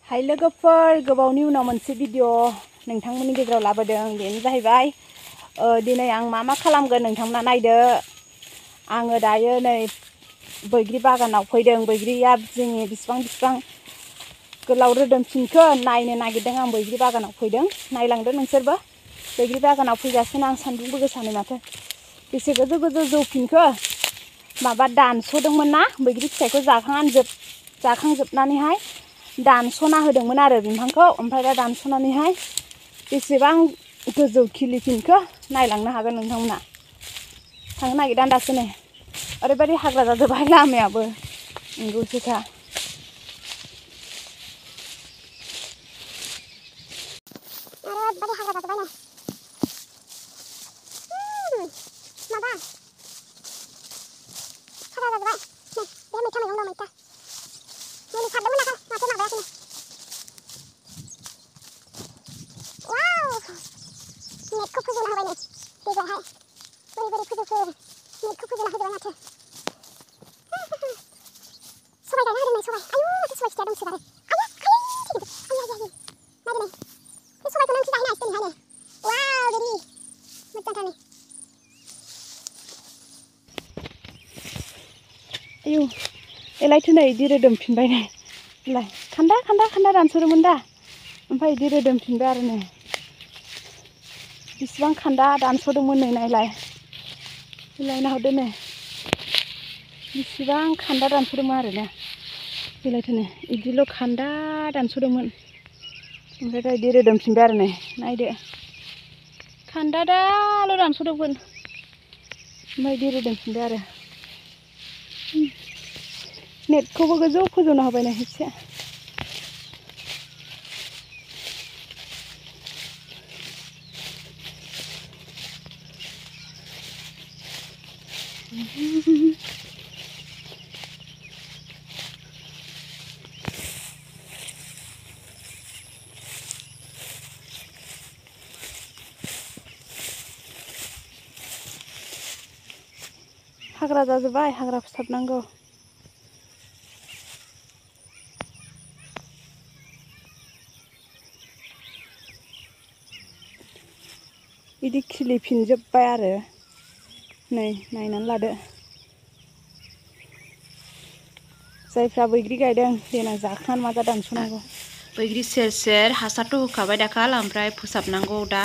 हाय लोगोफोर गोबावनि उनाव मोनसे भिडिअ नोंथांमोननि गेजेराव लाबोदों बेनो जाहैबाय दिनै आं मा खालामगोन नोंथांमोना नायदो आङो दायो नै बैग्रि बागानाव फैदों बैग्रिया जोंनि बिसिबां गोलाव रोदोमफिनखो नायनो नागिरदों आं बैग्रि बागानाव फैदों नायलांदो नोंसोरबो बैग्रि बागानाव फैगासिनो आं सान्दुंबो गोसानो माथो बेसे गोजौ जौफिनखो माबा दानस'दोंमोन ना बैग्रि फिथाइखौ जाखांजोबनानैहाय दानस'ना होदोंमोन आरो बिफांखौ ओमफ्राय दा दानस'नानैहाय बेसेबां गोजौ खिलिफिनखो नायलांनो हागोन नोंथांमोना थांनो नागिरदां दासो नै ओरैबायदि हाग्रा जाजोबबाय लामायाबो नंगौसोखा आयु एलायथो नै इदि रोदोमफिनबाय नै एलाय खान्दा दानस'दोंमोन दा ओमफ्राय इदि रोदोमफिनबाय आरो नै बिसिबां खान्दा दानस'दोंमोन नै नायलाय नायहरदो नै बिसिबां खान्दा दानस'दोंमोन आरो ना एलायथो नै इदिल' खान्दा दानस'दोंमोन ओमफ्राय दा इदि रोदोमफिनबाय आरो नै नायदो खान्दादाल' दानस'दोंमोन ओमफ्राय इदि रोदोमफिनबाय आरो नेटखौबो गोजौ फोजौना होबाय नै एसे हाग्रा जाजोब्बाय हाग्रा फोसाबनांगौ बिदि खिलिफिनजोब्बाय आरो नै नायनानै लादो जायफ्रा बैग्रि गायदों देनां जाखांनानै मा दानस'नांगौ बैग्रि सेर हासारथ' होखाबाय दाखाल ओमफ्राय फोसाबनांगौ दा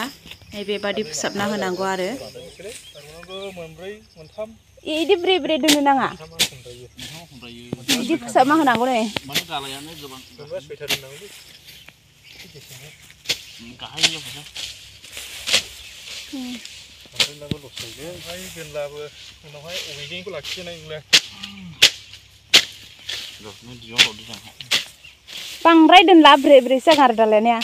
बेबादि फोसाबना होनांगौ आरो इदि ब्रे दोननो नाङा इदि फोसाबना होनांगौ नै बांद्राय दोनला ब्रे जागोन आरो दालायनाया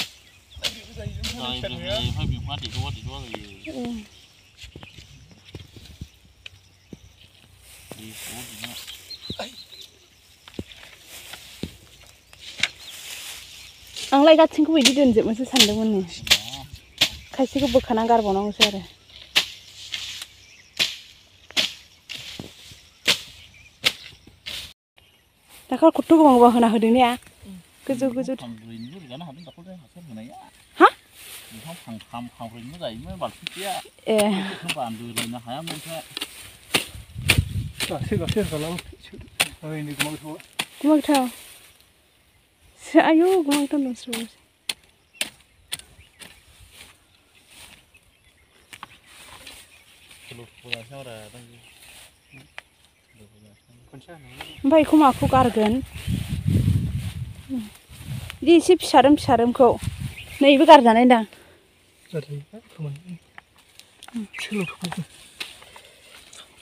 आंलाय गासैखौबो बिदि दोनजोबनोसो सानदोंमोन नै खायसेखौ बोखानानै गारबावनांगौसो आरो दाखाल खथ्थ' गोबां होना होदों ने गोजौ हा गुमागथाव आयु गुमागथाव दंसो ओमफ्राय बेखौ माखौ गारगोन बिदि एसे फिसारोमखौ नैबो गारजानाय दां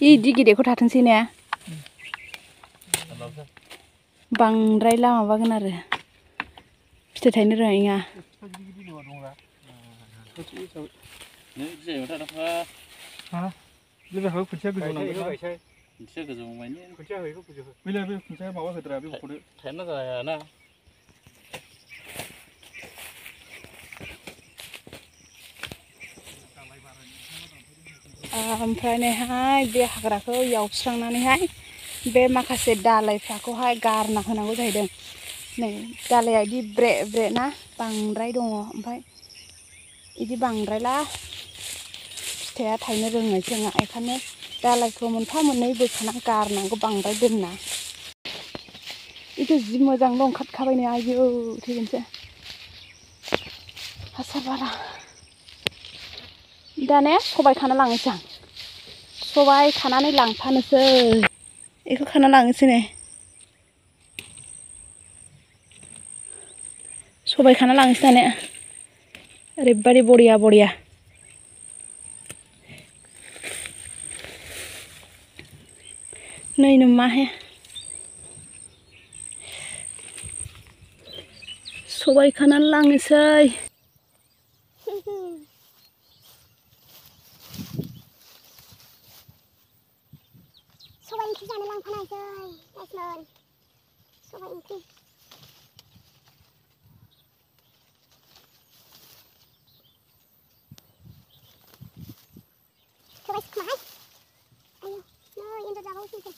इदि गिदिरखौ थाथोंसै ने बांद्राय माबागोन आरो फिथाइ थायनो रोङाय नङा ओमफ्राय नैहाय बे हाग्राखौ एवस्रांनानैहाय बे माखासे दालाइफोरखौहाय गारना होनांगौ जाहैदों नै दालाया इदि ब्रे ब्रे ना बांद्राय दङ ओमफ्राय इदि बांद्रायला फिथाइया थायनो रोङै जोङा बेखायनो दालायखौ मोनफा मोननै बोखाना गारनांगौ बांद्राय दोनना इथ' जि मोजांल' ओंखारखाबायनो आयौ थैगोनसो हासार बारा दा ने सबाय खाना लांनोसै आं सबाय खानानै लांफानोसै बेखौ खाना लांनोसै ने सबाय खाना लांनोसै दाने ओरैबादि बरिया बरिया नै नोमाहे सबाय खानानै लांनोसै सबाय ओंख्रि जानो लांफानायसै गाइसमोन सबाय ओंख्रि सबाय सुखुमाहाय आयौ नै एन्जर जाबावोसो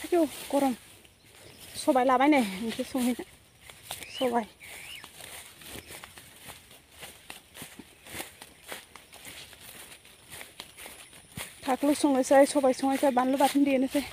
आयौ गरम सबाय लाबाय नै ओंख्रि संहैनो सबाय थाख्लु संनोसै सबाय संनोसै बानलु बाथोन देनोसै